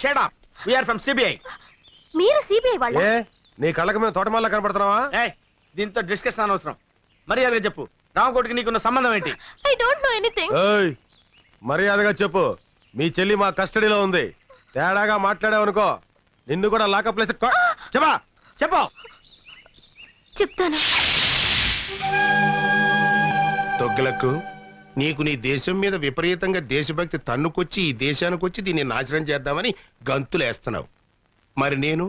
Shut up. We are from CBI. మీరు CBI వాళ్ళ? ఏ నీ కళ్ళకి మేము తోటమాల కనపడుతున్నావా? దీంతో డిస్కషన్ అనవసరం. మర్యాదగా చెప్పు, రామకోటికి నీకున్న సంబంధం ఏంటి? I don't know anything. మర్యాదగా చెప్పు. మీ చెల్లి మా కస్టడీలో ఉంది. తేడాగా మాట్లాడావనుకో నిన్ను కూడా లాకప్ ప్లేస్. చెప్పా చెప్పు. చెప్తాను. తొగ్గులకు నీకు నీ దేశం మీద విపరీతంగా దేశభక్తి తన్నుకొచ్చి ఈ దేశానికి వచ్చి దీన్ని నాశనం చేద్దామని గంతులేస్తున్నావు. మరి నేను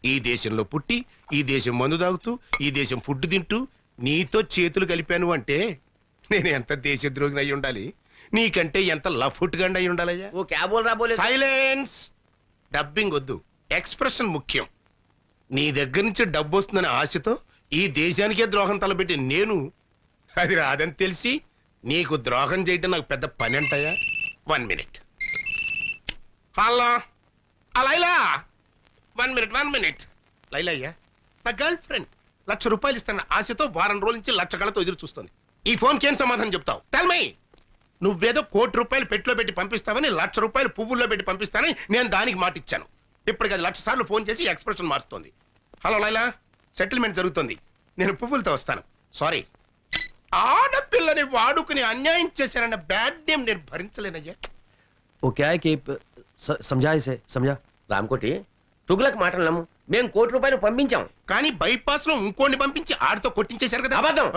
ఈ దేశంలో పుట్టి ఈ దేశం మందు తాగుతూ ఈ దేశం ఫుడ్ తింటూ నీతో చేతులు కలిపాను అంటే నేను ఎంత దేశద్రోగిని అయి ఉండాలి, నీకంటే ఎంత లఫుట్గా అయి ఉండాలయ్యా. సైలెన్స్. డబ్బింగ్ వద్దు, ఎక్స్ప్రెషన్ ముఖ్యం. నీ దగ్గర నుంచి డబ్బు వస్తుందనే ఆశతో ఈ దేశానికే ద్రోహం తలపెట్టి నేను అది రాదని తెలిసి నీకు ద్రోహం చేయటం నాకు పెద్ద పని అంటాయా? 1 minute. Hello Laila, 1 minute. Laila అయ్యా, నా గర్ల్ ఫ్రెండ్ ₹1,00,000 ఇస్తాను ఆశతో వారం రోజుల నుంచి లక్ష కళతో ఎదురు చూస్తుంది. ఈ ఫోన్కి ఏం సమాధానం చెప్తావు? Tell me. నువ్వేదో ₹1,00,00,000 పెట్టులో పెట్టి పంపిస్తావని ₹1,00,000 పువ్వుల్లో పెట్టి పంపిస్తానని నేను దానికి మాట ఇచ్చాను. ఇప్పటికి అది 1,00,000 సార్లు ఫోన్ చేసి ఎక్స్ప్రెషన్ మారుస్తోంది. హలో లైలా, సెటిల్మెంట్ జరుగుతుంది, నేను పువ్వులతో వస్తాను. సారీ, ఆడపిల్లని వాడుకుని అన్యాయం చేశానన్న బ్యాడ్ నేమ్ నేను భరించలేనయ్యా. రామకోటి, తుగులకు మాటలు నమ్ము. మేము ₹1,00,00,000 పంపించాం, కానీ బైపాస్ లో ఇంకోని పంపించి ఆడితో కొట్టించేశారు కదా. అబద్ధం.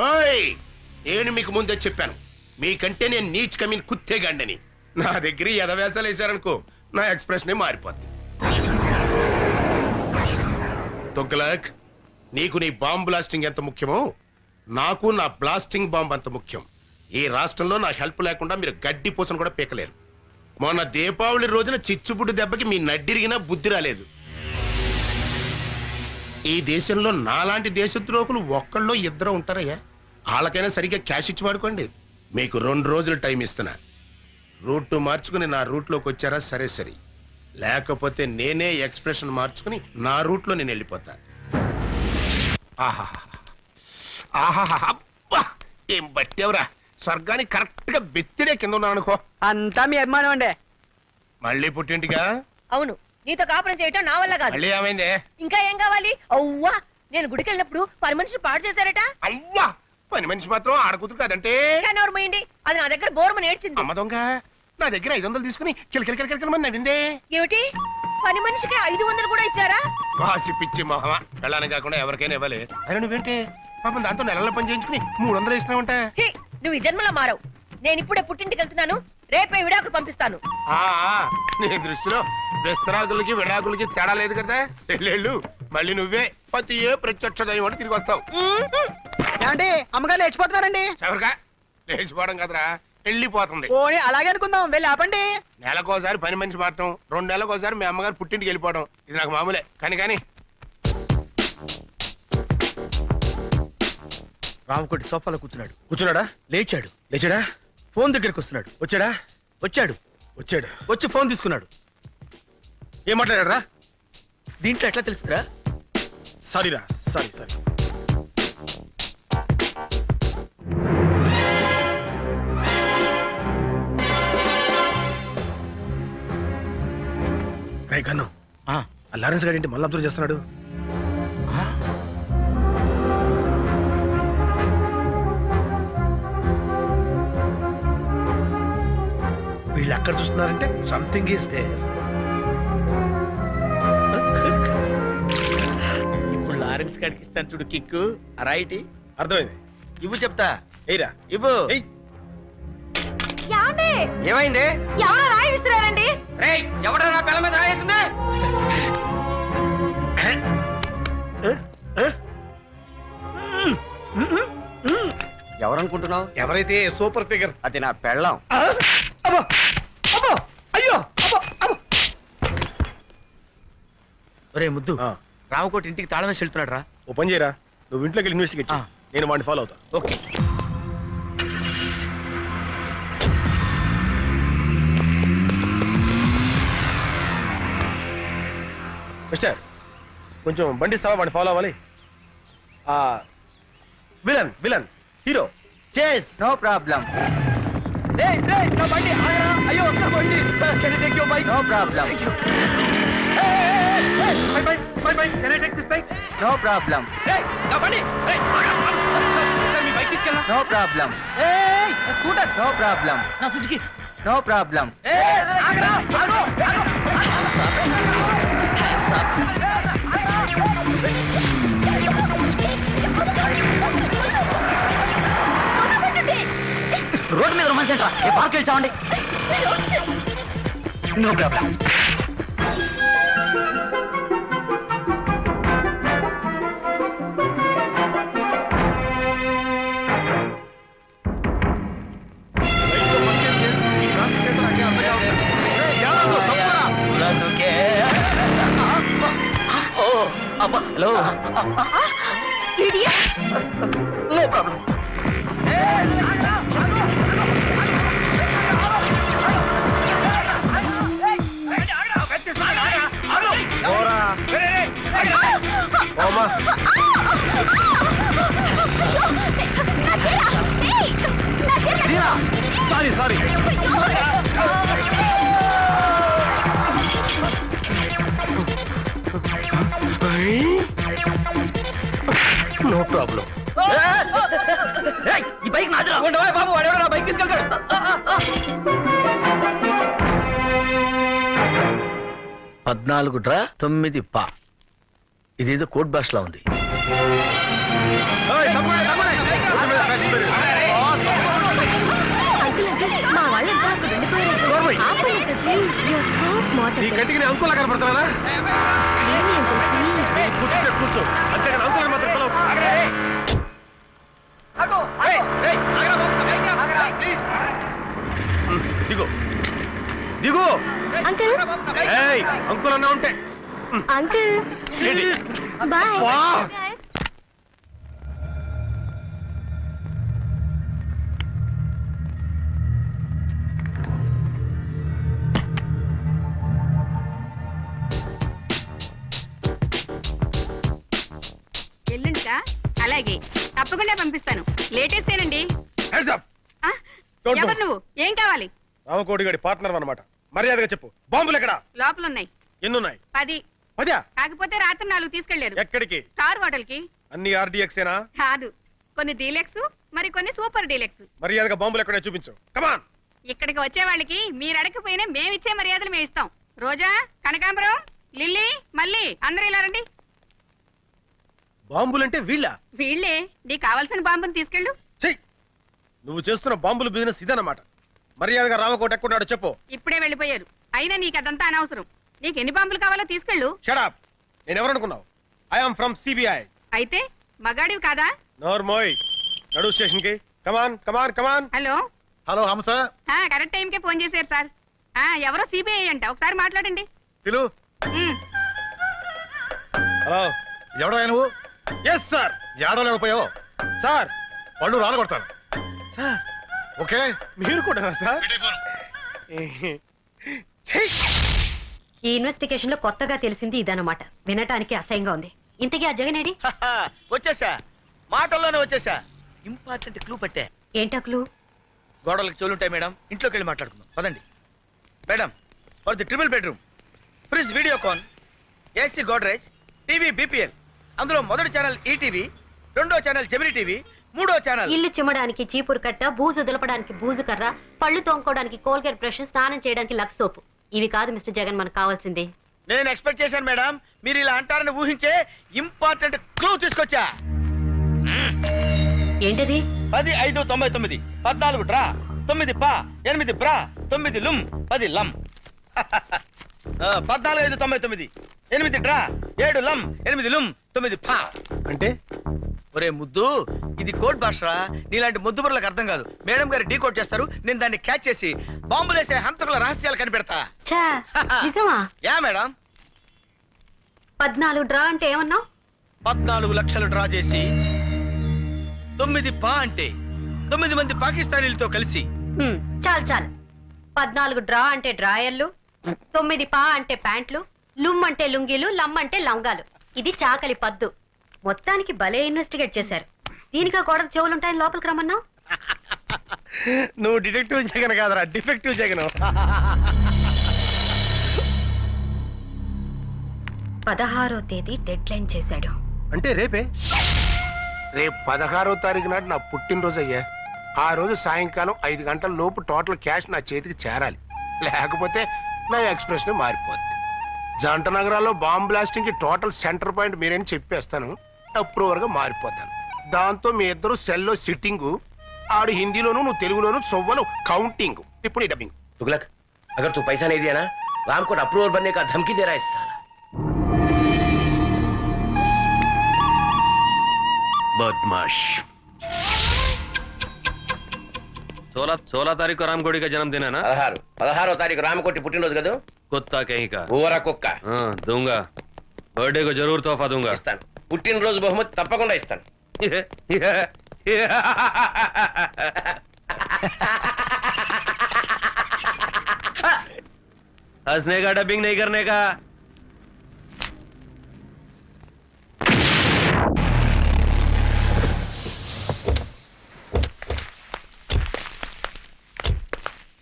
నేను మీకు ముందే చెప్పాను, మీకంటే నేను నీచ్ కమీన్ కుత్తేగాండని. నా దగ్గర ఎదవేసాలు వేశారనుకో నా ఎక్స్ప్రెషన్ మారిపోద్ది. తొగ్గులక్, నీకు నీ బాంబ్ బ్లాస్టింగ్ ఎంత ముఖ్యమో నాకు నా బ్లాస్టింగ్ బాంబ్ అంత ముఖ్యం. ఈ రాష్ట్రంలో నా హెల్ప్ లేకుండా మీరు గడ్డి పూసను కూడా పీకలేరు. మొన్న దీపావళి రోజున చిచ్చుబుడ్డు దెబ్బకి మీ నడ్డిరిగినా బుద్ధి రాలేదు. ఈ దేశంలో నాలాంటి దేశద్రోహులు ఒక్కళ్ళో ఇద్దరు ఉంటారయ్యా. వాళ్ళకైనా సరిగ్గా క్యాష్ ఇచ్చి వాడుకోండి. మీకు 2 రోజులు టైం ఇస్తున్నా. రూట్ మార్చుకుని నా రూట్లోకి వచ్చారా సరే సరే, లేకపోతే నేనే ఎక్స్ప్రెషన్ మార్చుకుని నా రూట్లో నేను వెళ్ళిపోతా. ఏం బట్టేవరా, స్వర్గానికి కరెక్ట్ గా బెత్తిరే కింద ఉన్నాను అనుకో. అంతా మీ అభిమానం అండి. మళ్ళీ పుట్టింటిగా? అవును, నీతో కాపురం చేయటం నా వల్ల కాదు. మళ్ళీ ఏమైంది? ఇంకా ఏం కావాలి? అవ్వా, నేను గుడికి వెళ్ళినప్పుడు పని మనిషి పాడు చేశారట. అవ్వా, పని మనిషి మాత్రం ఆడకూతురు కాదంటే పోయింది. అది నా దగ్గర బోర్మని ఏడ్చింది. అమ్మ దొంగ, నా దగ్గర 500 తీసుకుని కిలకిలకిలకిలకిలమని నవ్విందే. ఏమిటి, పని మనిషికి 500 కూడా ఇచ్చారా? వాసి పిచ్చి మొహమా, వెళ్ళాలని కాకుండా ఎవరికైనా ఇవ్వాలి. అయినా నువ్వేంటే పాపం దాంతో నెలల పని చేయించుకుని 300 ఇస్తున్నావంట. నువ్వు ఈ జన్మలో మారవు. నేను ఇప్పుడే పుట్టింటికి వెళ్తున్నాను, రేపే విడాకులు పంపిస్తాను. నీ దృష్టిలో విస్తరాకులకి విడాకులకి తేడా లేదు కదా. వెళ్ళు, మళ్ళీ నువ్వే పతి ఏ ప్రత్యక్ష దైవం అంటే తిరిగి వస్తావు. ఏమండి, అమ్మగారు లేచిపోతున్నారండి. ఎవరిగా లేచిపోవడం కదరా, వెళ్ళిపోతుంది. పోనీ అలాగే అనుకుందాం, వెళ్ళి ఆపండి. నెలకోసారి పని మనిషి మారటం, 2 నెలలకోసారి మీ అమ్మగారు పుట్టింటికి వెళ్ళిపోవడం ఇది నాకు మామూలే. కానీ రామకోటి సోఫాలో కూర్చున్నాడు. కూర్చున్నాడా? లేచాడా? ఫోన్ దగ్గరికి వస్తున్నాడు. వచ్చాడు. వచ్చి ఫోన్ తీసుకున్నాడు. ఏం మాట్లాడారా? దీంట్లో ఎట్లా తెలుస్తుందా? సారీరా, సారీ. కన్ను, ఆ లారెన్స్ గారు ఏంటి మళ్ళీ అబ్జర్వ్ చేస్తున్నాడు? వీళ్ళు ఎక్కడ చూస్తున్నారంటే సంథింగ్ ఈస్ దేర్. ఇప్పుడు లారెన్స్ గారికి ఇస్తాను చూడు కిక్కు. రైట్, అర్థమైంది. ఇవ్వు చెప్తా. ఏరా ఇవ్వు. ఏమైంది? ఎవరో రాయి విసిరారండి. ఎవడరా నా పిల్ల మీద రాయేసింది? ఎవరనుకుంటున్నావు? ఎవరైతే సూపర్ ఫిగర్, అది నా పెళ్ళాం. ఒరే ముద్దు, రామకోటి ఇంటికి తాళం వేసి వెళ్తున్నాడు రా. ఓ పని చేయరా, నువ్వు ఇంట్లోకి వెళ్ళి ఇన్వెస్టిగేట్ చేయి. నేను వాడిని ఫాలో అవుతా. ఓకే. మిస్టర్, కొంచెం బండి ఇస్తావా? వాడిని ఫాలో అవ్వాలి. Villain hero chase, no problem. బండి అయ్యో బండి sir can take your bike no problem no problem no problem scooter no problem నా సుజుకి నో ప్రాబ్లం రోడ్డు మీద రొమాన్స్ ఏంట్రా ఏ పార్క్ వెళ్ళి no problem hello no problem sorry sorry no problem ఈ bike నాదిరా ఉండవా బాబు వాడెవడో నా బైక్ తీసుకెళ్తాడు పద్నాలుగు డ్రా 9 పా ఇదేదో కోడ్ భాషలో ఉంది. అంకుల్ అంకుల్ మా వాళ్ళంతా అక్కడ ఉండిపోయారు ఆపండి uncle please you're so smart నీ కంటికి నేను అంకుల్లా కనపడుతున్నానా? ఏమి అంకుల్ ప్లీజ్ కూర్చో కూర్చో అంతేగాని అంకుల్ మాత్రం పిలవకు. దిగు దిగు అంకుల్ ఏయ్ అంకుల్ అన్నా ఉంటే అంకుల్ ఏంటి? బాయ్ వా! ఎల్లుండికా అలాగే తప్పకుండా పంపిస్తాను లేటెస్ట్ ఏనండి Hands up! ఆ? Don't ఎవరు move. నువ్వు ఏం కావాలి రామకోటి గడి పార్ట్నర్ అన్నమాట. మర్యాదగా చెప్పు బాంబులు ఎక్కడా? లోపల ఉన్నాయి ఎన్నున్నాయి? 10 పదా? కాకపోతే రాత్రి 4 తీసుకెళ్లారు ఎక్కడికి? స్టార్ హోటల్ కి అన్ని ఆర్డీఎక్సేనా? కాదు కొన్ని డీలక్స్ మరి కొన్ని సూపర్ డీలక్స్ మర్యాదగా బాంబులు ఎక్కడో చూపించు. కమాన్. ఇక్కడికి వచ్చే వాళ్ళకి మీరు అడగకపోయినా మేమిచ్చే మర్యాదలు మేము ఇస్తాం రోజా కనకాంబరం లిల్లీ మళ్ళీ అందరూ ఇలా రండి బాంబులంటే వీళ్ళ? వీళ్ళే నీకు కావాల్సిన బాంబుని తీసుకెళ్ళు చెయ్. నువ్వు చేస్తున్న బాంబుల బిజినెస్ ఇదన్నమాట. మర్యాదగా రామకోట ఎక్కడున్నాడో చెప్పు. ఇప్పుడే వెళ్ళిపోయారు అయినా నీకు అదంతా అనవసరం నీకు ఎన్ని బాంబులు కావాలో తీసుకెళ్ళు షడప్. నేను ఎవరనుకున్నావు? I'm from CBI. అయితే మగాడివి కాదా నోర్మోయ్. నడు స్టేషన్ కి. Come on come on come on. Hello hello Hamsa correct టైంకే ఫోన్ చేశారు సార్ ఎవరో సిబిఐ అంట ఒకసారి మాట్లాడండి పిలు. ఉమ్, హలో ఎవడో నువ్వు? Yes sir. ఏడలేకపోయావు సార్ పళ్ళు రాలగొడతాను. సార్ ఓకే మీరు కూడా సార్? ఛీ! ఈ ఇన్వెస్టిగేషన్ లో కొత్తగా తెలిసింది ఇదన్నమాట వినటానికి అసహ్యంగా ఉంది ఇంతకీ ఆ జగనేడి వచ్చేసా, మాటల్లోనే వచ్చేసా. ఇంపార్టెంట్ క్లూ పట్టే. ఏంటా క్లూ గోడలకు చెవులుంటాయి మేడం, ఇంట్లోకి వెళ్ళి మాట్లాడుకుందాం పదండి. Madam for the triple bedroom, fridge Videocon, AC Godrej, TV BPL. అందులో మొదటి ఛానల్ ఈటీవీ, రెండో ఛానల్ జెమిని టీవీ, మూడో ఛానల్ ఇల్లు చిమ్మడానికి చీపురు కట్ట బూజు దులపడానికి బూజు కర్ర పళ్ళు తోముకోవడానికి కోల్గేట్ బ్రష్ స్నానం చేయడానికి లక్స్ సోపు ఇవి కాదు మిస్టర్ జగన్ మనకు కావాల్సింది నేను ఎక్స్పెక్ట్ చేశాను మేడం. మీరు ఇలా అంటారని ఊహించే ఇంపార్టెంట్ క్లూ తీసుకొచ్చా. ఏంటది 10, 5, 99, 14 డ్రా, 9 పా, 8 బ్రా, 9 లుమ్, 10 లమ్. 14, 5, 99, 8 డ్రా, 7 లమ్, 8 లుమ్, 9 పా. అంటే ఒరే ముద్దు, ఇది కోడ్ భాషరా. నీలాంటి ముద్దు బుర్రలకు అర్థం కాదు. మేడం గారు డీ కోడ్ చేస్తారు, నేను దాన్ని క్యాచ్ చేసి బాంబులేసే హంతకుల రహస్యాలు కనిపెడతా. ఛా, నిజమా యా మేడం. 14 డ్రా అంటే ఏమన్నావు 14 లక్షలు డ్రా చేసి 9 పా అంటే 9 మంది పాకిస్తానీలతో కలిసి చాలు చాలు 14 డ్రా అంటే డ్రాయర్లు 9 పా అంటే ప్యాంట్లు లుమ్ అంటే లుంగీలు లమ్ అంటే లంగాలు ఇది చాకలి పద్దు మొత్తానికి భలే ఇన్వెస్టిగేట్ చేశారు దీనికా గోడకు చెవులుంటాయని లోపలికి రమ్మన్నావు నువ్వు డిటెక్టివ్ జగన్ కాదరా, డిఫెక్టివ్ జగన్. 16వ తేదీ డెడ్ లైన్ చేశాడు. అంటే రేపే? రేపు 16వ తారీఖు నాడు నా పుట్టినరోజు అయ్యా. ఆ రోజు సాయంకాలం 5 గంటల లోపు టోటల్ క్యాష్ నా చేతికి చేరాలి. లేకపోతే నా ఎక్స్ప్రెషన్ మారిపోద్ది. జంట నగరాల్లో బాంబ్ బ్లాస్టింగ్ కి టోటల్ సెంటర్ పాయింట్ మీరేని చెప్పేస్తాను. అప్రూవర్ గా మారిపోతాను. దాంతో మీ ఇద్దరు సెల్లో సిట్టింగ్, ఆడు హిందీలోను నువ్వు తెలుగులోను సొవ్వలు కౌంటింగ్. ఇప్పుడు డబ్బింగ్. तुगलक, अगर तू पैसा नहीं दिया ना, राम को अप्रूवर बनने का धमकी दे रहा है इस साला. बदमाश. 16 तारीख को रामकोटी का जन्मदिन है ना? 16వ తారీఖు రామకోటి పుట్టినరోజు కదా. कुत्ता कहीं का. ఊర కుక్క. हाँ दूंगा, बर्थडे को जरूर तोहफा दूंगा. ఇస్తాను. పుట్టినరోజు బహుమతి తప్పకుండా ఇస్తాను. हंसने का, डबिंग नहीं करने का.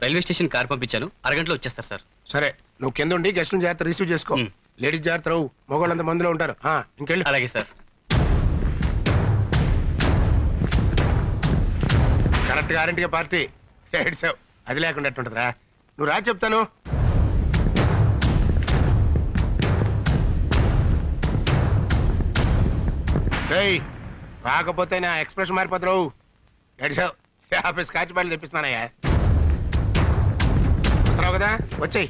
రైల్వే స్టేషన్ కార్ పంపించాను, అరగంటలో వచ్చేస్తారు సార్. సరే, నువ్వు కింద ఉండి గెస్ట్లను జాగ్రత్త రిసీవ్ చేసుకో. లేడీస్ జాగ్రత్త రావు, మగవాళ్ళంత మందిలో ఉంటారు. ఇంకెళ్ళి. అలాగే సార్. కరెక్ట్ గ్యారంటీగా పార్టీ ఏడ్చావు. అది లేకుండా ఎట్టుంటదిరా. నువ్వు రా చెప్తాను. రేయ్, రాకపోతే నా ఎక్స్ప్రెషన్ మారిపోతావు. ఏడ్చావు. ఆఫీస్ కాచి బయలు తెప్పిస్తున్నానయ్యా. వస్తున్నావు కదా, వచ్చేయి.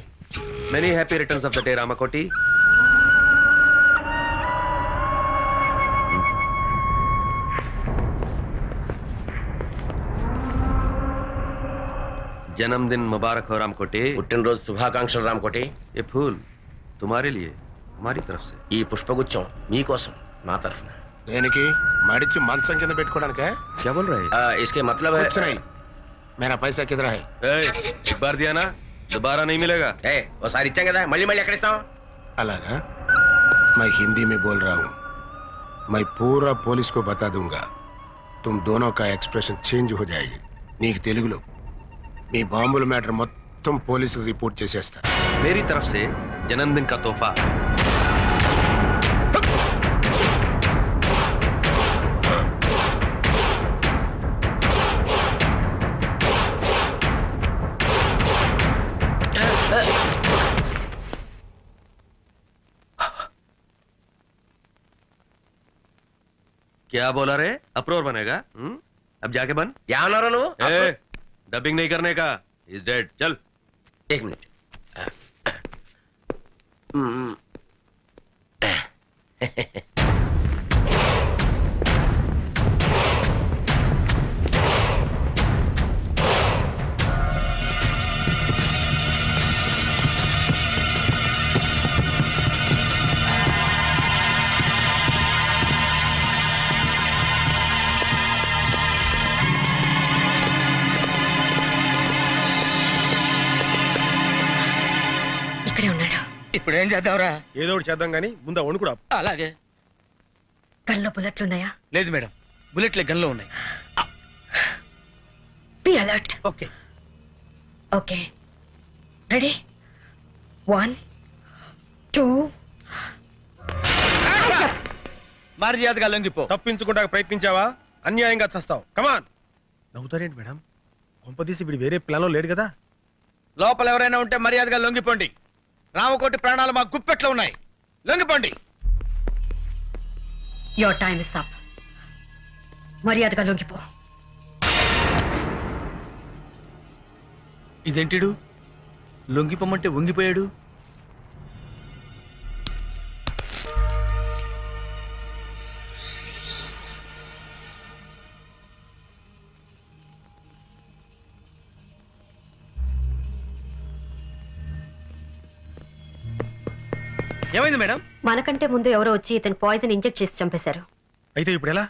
Many happy returns of the day, Ramakoti. जन्मदिन मुबारक हो रामकोटी. పుట్టినరోజు శుభాకాంక్షలు రామకోటి. ये फूल तुम्हारे लिए, हमारी तरफ से. ఈ పుష్పగుచ్చం మీకోసం మా తరఫున. దేనికి? మడిచి మంచం కింద పెట్టుకోవడానికే? क्या बोल रहे हैं? इसके मतलब है. कुछ नहीं, मेरा पैसा किधर है? एक बार दिया ना, दोबारा नहीं मिलेगा. ఒకసారి ఇచ్చాం కదా, మళ్ళీ మళ్ళీ ఎక్కడ ఇస్తాం? అలాగా? मैं हिंदी में बोल रहा हूँ. मैं पूरा पुलिस को बता दूंगा. तुम दोनों का एक्सप्रेशन चेंज हो जाएगी. నీకు తెలుగులో మీ బాంబుల మ్యాటర్ మొత్తం పోలీసులు రిపోర్ట్ చేసేస్తా. मेरी तरफ से जन्मदिन का तोहफा. क्या बोला रे? अप्रूवर बनेगा? अब जाके बन. क्या अनारो నువ్వు? डबिंग नहीं करने का. Is dead. चल. एक मिनट. ఇక్కడే ఉన్నాడు. ఇప్పుడు ఏం చేద్దాంరా? ఏదో ఒకటి చేద్దాం కానీ ముందు వండు కూడా. అలాగే. గన్లో బుల్లెట్లున్నాయా? లేదు మేడం, బుల్లెట్లే గన్లో ఉన్నాయి. Be alert. Okay okay, ready? 1 2. మర్యాదగా లొంగిపో. తప్పించుకుంటా ప్రయత్నించావా? అన్యాయంగా చస్తావు. కమాన్. నవ్వుతారేంటి మేడం? కొంపదీసి వీడు వేరే ప్లాన్ లో లేడు కదా? లోపల ఎవరైనా ఉంటే మర్యాదగా లొంగిపోండి. రామకోటి ప్రాణాలు మా గుప్పెట్లో ఉన్నాయి. లొంగిపోండి. Your time is up. మర్యాదగా లొంగిపో. ఇదేంటిడు లొంగిపోమంటే వంగిపోయాడు? ఏమైంది మేడం? మనకంటే ముందు ఎవరో వచ్చి ఇతను పాయిజన్ ఇంజెక్ట్ చేసి చంపేశారు. అయితే ఇప్పుడు ఎలా?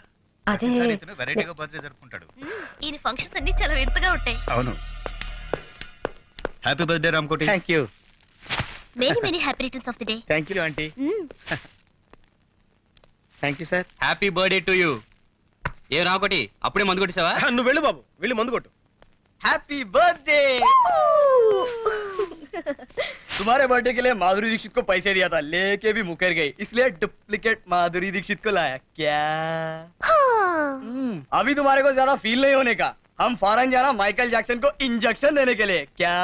అదే వెరైటీగా బర్త్డే జరుపుకుంటాడు. ఈయన ఫంక్షన్స్ అన్ని చాలా వింతగా ఉంటాయి. అవును. Happy birthday Ramakoti. Thank you. Many happy returns of the day. Thank you aunty. Thank you sir. Happy birthday to you. ఏ రాకొటి అప్పుడే మందు కొట్టేసావా? నువ్వు వెళ్ళు బాబు, వెళ్ళి మందు కొట్టు. Happy birthday. तुम्हारे बर्थडे के लिए माधुरी दीक्षित को पैसे दिया था, लेके भी मुकर गई, इसलिए डुप्लीकेट माधुरी दीक्षित को लाया। क्या अभी तुम्हारे को ज्यादा फील नहीं होने का, हम फॉरेन जाना माइकल जैक्सन को इंजेक्शन देने के लिए। क्या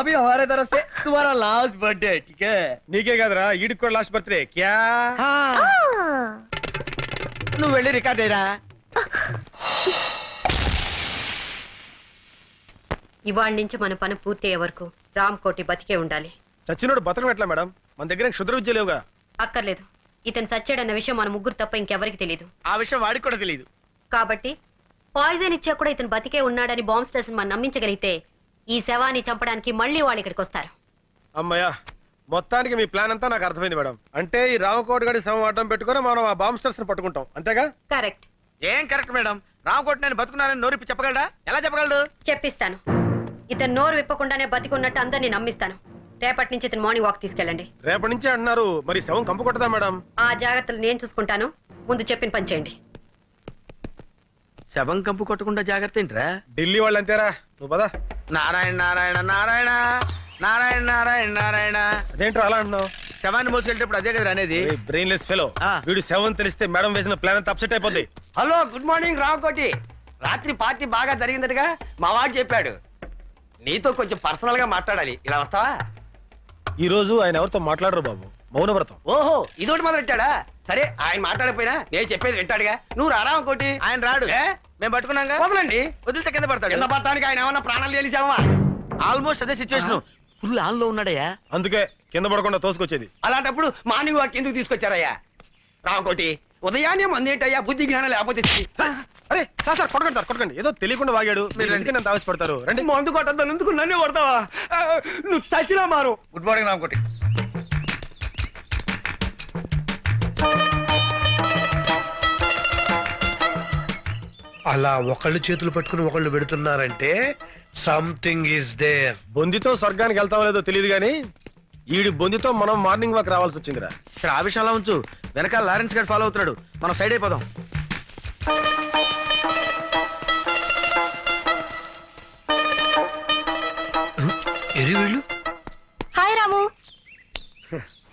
अभी हमारे तरफ से तुम्हारा लास्ट बर्थडे, ठीक है? నీకే కదరా ఈడికి కూడా లాస్ట్ బర్త్డే క్యా నువ్వు వెళ్ళి రికార్డ్ అయ్యరా. ఇవాళ నుంచి మన పని పూర్తి అయ్యే వరకు రామ్ కోటి బతికే ఉండాలి. చచ్చినోడు బతకం ఎట్లా మేడం? మన దగ్గర క్షుద్ర విద్య లేవుగా. అక్కర్లేదు, ఇతను సచ్చాడన్న విషయం మన ముగ్గురు తప్ప ఇంకెవరికి తెలియదు. ఆ విషయం వాడికి కూడా తెలియదు. కాబట్టి పాయిజన్ ఇచ్చా కూడా ఇతను బతికే ఉన్నాడని బాంబ్ స్టేషన్ మనం నమ్మించగలిగితే ఈ శవాన్ని చంపడానికి మళ్ళీ వాళ్ళు ఇక్కడికి వస్తారు. అమ్మయ్యా, మొత్తానికి మీ ప్లాన్ అంతా నాకు అర్థమైంది మేడం. అంటే ఈ రామకోటి గారి శవం అడ్డం పెట్టుకుని మనం ఆ బాంబ్స్టర్స్ ని పట్టుకుంటాం, అంతేగా? కరెక్ట్. ఏం కరెక్ట్ మేడం? రామకోటి నేను బతుకున్నానని నోరిప్పి చెప్పగలడా? ఎలా చెప్పగలడు? చెప్పిస్తాను. ఇతను నోరు విప్పకుండానే బతికున్నట్టు అందరినీ నమ్మిస్తాను. రేపటి నుంచి ఇతను మార్నింగ్ వాక్ తీసుకెళ్ళండి. రేపటి నుంచి అంటున్నారు, మరి శవం కంపు కొట్టదా మేడం? ఆ జాగ్రత్తలు నేను చూసుకుంటాను. ముందు చెప్పిన పని చేయండి. శవం కంపు కొట్టకుండా జాగ్రత్త ఏంట్రా? ఢిల్లీ వాళ్ళు అంతేరా, నువ్వు పదా. నారాయణ నారాయణ నారాయణ నారాయణ నారాయణ నారాయణ. అదేంట్రా అలా అంటున్నావు? శవాన్ని మోసుకెళ్ళేటప్పుడు అదే కదా అనేది. Brainless fellow. వీడు శవం తెలిస్తే మేడం వేసిన ప్లాన్ అంతా అప్సెట్ అయిపోద్ది. Hello, good morning Ramakoti. రాత్రి పార్టీ బాగా జరిగిందటగా మా వాడు చెప్పాడు. నీతో కొంచెం పర్సనల్ గా మాట్లాడాలి, ఇలా వస్తావా? ఈ రోజు ఆయన ఎవరితో మాట్లాడరు బాబు, మౌనవ్రతం. ఓహో, ఇదోటి మొదలెట్టాడా? సరే, ఆయన మాట్లాడకపోయినా నేను చెప్పేది వింటాడుగా. నువ్వు రామకోటి. ఆయన రాడు, ఏ? మేము పట్టుకున్నాగా. వదలండి. వదిలితే కింద పడతాడు. కింద పడటానికి ఆయన ఏమన్నా ప్రాణాలు తెలిసావా? ఆల్మోస్ట్ అదే సిచ్యువేషన్. ఫుల్ ఆన్ లో ఉన్నాడయ్యా. అందుకే కింద పడకుండా తోసుకొచ్చేది. అలాంటప్పుడు మార్నింగ్ వాక్ ఎందుకు తీసుకొచ్చారయ్యా? రామకోటి, ఉదయాన్నే మందేంటయ్యా, బుద్ధి జ్ఞానం లేకపోతే. అరే సార్ సార్, కొట్టకండి సార్, కొట్టకండి. ఏదో తెలియకుండా వాగాడు, మీరు ఎందుకు నన్ను ఆవేశపడతారు? రండి. మందు కొట్టద్దాను, ఎందుకు నన్నే కొడతావా? నువ్వు చచ్చినా మారు. Good morning Ramakoti. అలా ఒకళ్ళు చేతులు పట్టుకుని ఒకళ్ళు పెడుతున్నారంటే సంథింగ్ ఈస్ దేర్. బొందితో స్వర్గానికి వెళ్తామో లేదో తెలియదు కానీ ఈడి బొందితో మనం మార్నింగ్ వాక్ రావాల్సి వచ్చిందిరా. సరే, ఆ విషయంలో ఉంచు. వెనకాల లారెన్స్ గారు ఫాలో అవుతున్నాడు, మనం సైడ్ అయిపోదాం. ఎరి వీళ్ళు hi Ramu,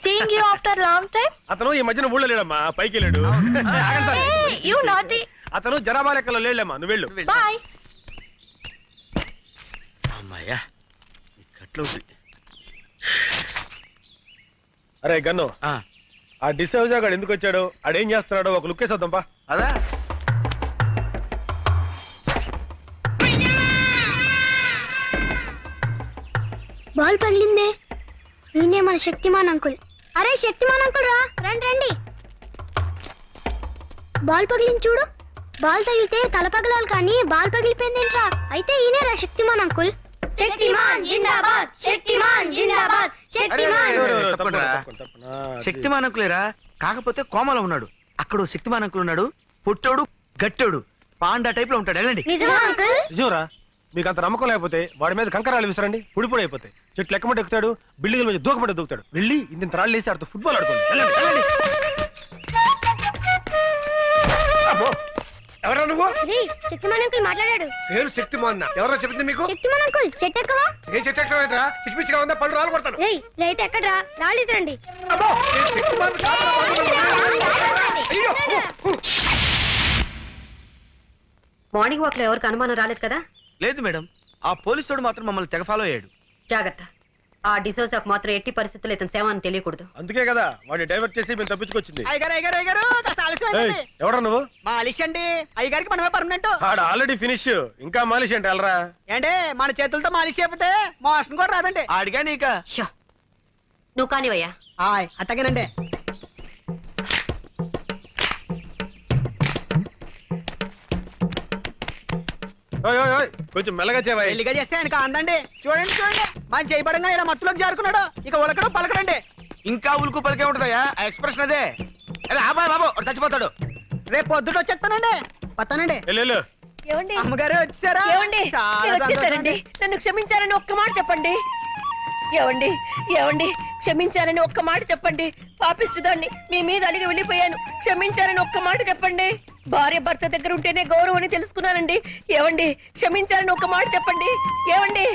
seeing you after long time. అతను ఈ మధ్యన ఊళ్ళో లేడమ్మా, పైకి వెళ్ళాడు. You naughty. అతను జనాభా లెక్కలో లేడమ్మా, నువ్వు వెళ్ళు. బాయ్. అమ్మాయ్యా, ఈ కట్లు. అరే గన్ను, ఆ డిసౌజా గాడు ఎందుకు వచ్చాడు, ఆడేం చేస్తున్నాడో ఒక లుక్ వేసేద్దాంపా. అదా బాల్ పగిలిందే. ఈయనే మన శక్తిమాన్ అంకుల్. అరే శక్తిమాన్ అంకుల్ రా, రండి రండి. బాల్ పగిలింది చూడు. బాల్ తగిలితే తల పగలాలి కానీ బాల్ పగిలిపోయిందేంట్రా? అయితే ఈయనేరా శక్తిమాన్ అంకుల్. శక్తిమాన్ జిందాబాద్, శక్తిమాన్ జిందాబాద్, శక్తిమాన్. శక్తిమాన్ అంకులేరా, కాకపోతే కోమలో ఉన్నాడు. అక్కడ శక్తిమాన్ అంకుల్ ఉన్నాడు, పుట్టోడు గట్టోడు పాండా టైప్ లో ఉంటాడు. వెళ్ళండి. నిజమా అంకుల్? నిజంరా, మీకు అంత నమ్మకం లేకపోతే వాడి మీద కంకరాలు విసరండి, పొడి పొడి అయిపోతాయి. చెట్లు ఎక్కమంటే ఎక్కుతాడు, బిల్డింగ్ మీద దూకమంటే దూకుతాడు. వెళ్ళి ఇంత రాళ్ళు వేసి ఆడుతూ ఫుట్బాల్ ఆడుకోండి. వెళ్ళండి, వెళ్ళండి. ఎవరా నువ్వు? శక్తిమాన్ అంకుల్ మాట్లాడాడు. పేరు శక్తిమాన్. ఎవరో చెప్పింది మీకు? శక్తిమాన్ అంకుల్ చెట్టు ఎక్కవా? ఏ చెట్టు ఎక్కడరా? పిచ్చి పిచ్చిగా ఉందా? పళ్ళు రాలు కొడతాను. లేతే ఎక్కడ్రా? రాళ్ళు రండి. అబ్బో, నేను శక్తిమాన్ కాదు. అయ్యో. మార్నింగ్ వాక్ లో ఎవరికి అనుమానం రాలేదు కదా? లేదు మేడం, ఆ పోలీసుడు మాత్రం మమ్మల్ని తెగ ఫాలో అయ్యాడు. జాగ్రత్త. ఆ డిసోజాకు మాత్రం ఎట్టి పరిస్థితుల్లో ఇతను శవాన్ని తెలియకూడదు. అందుకే కదా వాడిని డైవర్ట్ చేసి మేము తప్పించుకొచ్చింది. అయ్యగారు, ఎవడా నువ్వు? మాలిష్ అండి. అయ్యగారికి మనమే పర్మనెంట్. ఆడ ఆల్రెడీ ఫినిష్, ఇంకా మాలిష్ అంటే వెళ్ళరా. ఏంటే మన చేతులతో మాలిష్ చేయకపోతే మోషన్ కూడా రాదండి. ఆడిగా నీక. షో, నువ్వు కానివయ్యా. అట్టగేనండి. ఓయ్ ఓయ్ ఓయ్, కొంచెం మెల్లగా చేవా. పెళ్లిగా చేస్తే ఆయనకు అందండి. చూడండి చూడండి, మన చేయబడంగా ఇలా మత్తులోకి జారుకున్నాడు. ఇక ఉలకడం పలకడండి. ఇంకా ఉలుకు పలికే ఉంటుందయ్యా, ఆ ఎక్స్ప్రెషన్ అదే. అదే ఆబాయ్ బాబు, వాడు చచ్చిపోతాడు. రేపు పొద్దుట వచ్చేస్తానండి. పత్తానండి. వెళ్ళు. ఏమండి? అమ్మగారు వచ్చారా? ఏమండి? నేను వచ్చేసానండి. నన్ను క్షమించారని ఒక్క మాట చెప్పండి. ఏమండి? ఏమండి? క్షమించారని ఒక్క మాట చెప్పండి. పాపిస్తుదాన్ని మీ మీద అలిగి వెళ్ళిపోయాను. క్షమించారని ఒక్క మాట చెప్పండి. భార్య భర్త దగ్గర ఉంటేనే గౌరవం అని తెలుసుకున్నానండి. ఏవండి క్షమించాలని ఒక్క మాట చెప్పండి. ఏవండి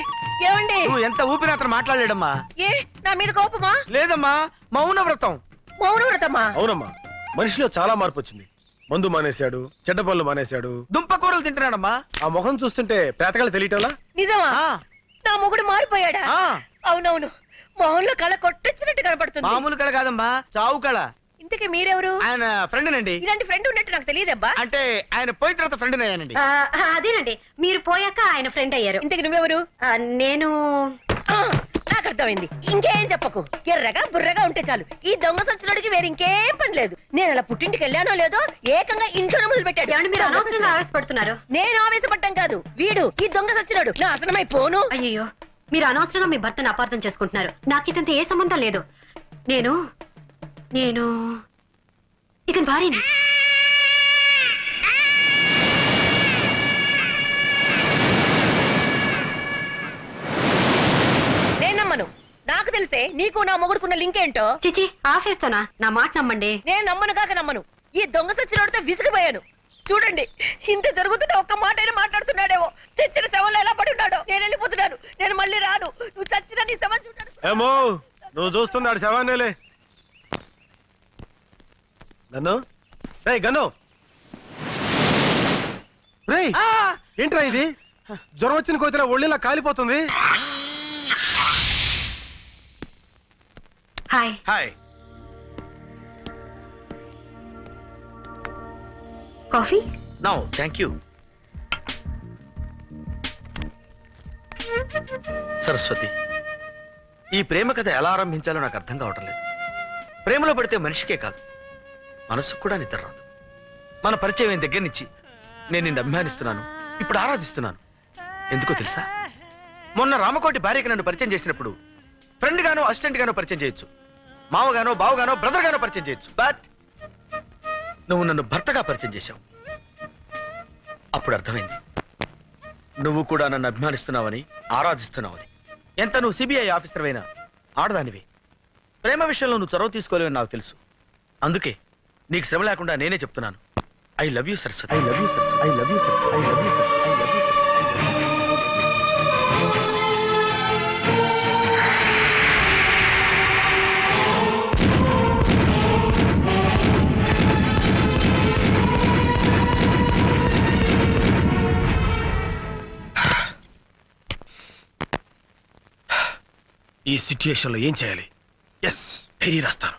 ఏవండి నువ్వు ఎంత ఊపిరి అతను మాట్లాడలేడమ్మా. ఏ నా మీద కోపమా? లేదమ్మా, మౌన వ్రతం. మౌన వ్రతమా? అవునమ్మా, మనిషిలో చాలా మార్పు వచ్చింది. మందు మానేశాడు, చెడ్డ పనులు మానేశాడు, దుంపకూరలు తింటున్నాడమ్మా. ఆ మొహం చూస్తుంటే పేతకాలు తెలియటంలా. నిజమా? ఆ, నా మొగుడు మారిపోయాడా? ఆ. అవునవును, మొహంలో కళ కొట్టొచ్చినట్టు కనపడుతుంది. మామూలు కళ కాదమ్మా, చావు కళ. ఇంతకీ మీరెవరు? ఆయన ఫ్రెండ్ నండి. ఇలాంటి ఫ్రెండ్ ఉన్నట్టు నాకు తెలియదబ్బా. అంటే ఆయన పోయిన తర్వాత ఫ్రెండ్ అయ్యానండి. అదేనండి, మీరు పోయాక ఆయన ఫ్రెండ్ అయ్యారు. ఇంతకి నువ్వెవరు? నేను నాకు అర్థమైంది. ఇంకేం చెప్పకు. ఎర్రగా బుర్రగా ఉంటే చాలు. ఈ దొంగ సచ్చినోడికి వేరే ఇంకేం పని లేదు. నేను అలా పుట్టింటికి వెళ్ళానో లేదో ఏకంగా ఇంట్లోనే మొదలు పెట్టాడు. ఏమండి మీరు అనవసరంగా ఆవేశపడుతున్నారు. నేను ఆవేశపడ్డం కాదు, వీడు ఈ దొంగ సచ్చినోడు నాశనమైపోను. అయ్యో, మీరు అనవసరంగా మీ భర్తను అపార్థం చేసుకుంటున్నారు. నాకు ఇదంతా ఏ సంబంధం లేదు. నేను నేను ఇతని భార్యని. నేను నమ్మను. నాకు తెలిసే నీకు నా మొగుడుకున్న లింక్ ఏంటో. చిచి, ఆఫేస్తోనా? నా మాట నమ్మండి. నేను నమ్మను కాక నమ్మను. ఈ దొంగ సచ్చినోడితో విసిగిపోయాను. చూడండి, ఇంత జరుగుతుంటే ఒక్క మాట అయినా మాట్లాడుతున్నాడేమో. చచ్చిన శవంలో ఎలా పడి ఉన్నాడో. నేను వెళ్ళిపోతున్నాను. నేను మళ్ళీ రాను. నువ్వు చచ్చిన నీ శవం చూడాను. ఏమో నువ్వు చూస్తున్నాడు శవాన్నేలే. గన్ను, రేయ్ గన్ను, రేయ్ ఏంట్రా ఇది? జ్వరం వచ్చిన కోతిలో ఒళ్ళిలా కాలిపోతుంది. Hi. Hi. Coffee? No thank you. Saraswati, ఈ ప్రేమ కథ ఎలా ఆరంభించాలో నాకు అర్థం కావటం లేదు. ప్రేమలో పడితే మనిషికే కాదు, మనసుకు కూడా నిద్ర రాదు. మన పరిచయం అయిన దగ్గర నుంచి నేను నిన్ను అభిమానిస్తున్నాను, ఇప్పుడు ఆరాధిస్తున్నాను. ఎందుకో తెలుసా? మొన్న రామకోటి భార్యకి నన్ను పరిచయం చేసినప్పుడు ఫ్రెండ్ గానో అసిస్టెంట్ గానో పరిచయం చేయొచ్చు, మావగానో బావగానో బ్రదర్ గానో పరిచయం చేయొచ్చు. బట్ నువ్వు నన్ను భర్తగా పరిచయం చేశావు. అప్పుడు అర్థమైంది, నువ్వు కూడా నన్ను అభిమానిస్తున్నావని, ఆరాధిస్తున్నావని. ఎంత నువ్వు సిబిఐ ఆఫీసర్ అయినా ఆడదానివి. ప్రేమ విషయంలో నువ్వు చొరవ తీసుకోలేవని నాకు తెలుసు. అందుకే నీకు శ్రమ లేకుండా నేనే చెప్తున్నాను. I love you Saraswati. I love you Saraswati. I love you Saraswati. I love you Saraswati. I love you. ఈ సిచ్యుయేషన్ లో ఏం చేయాలి? ఎస్, డైరీ రాస్తాను.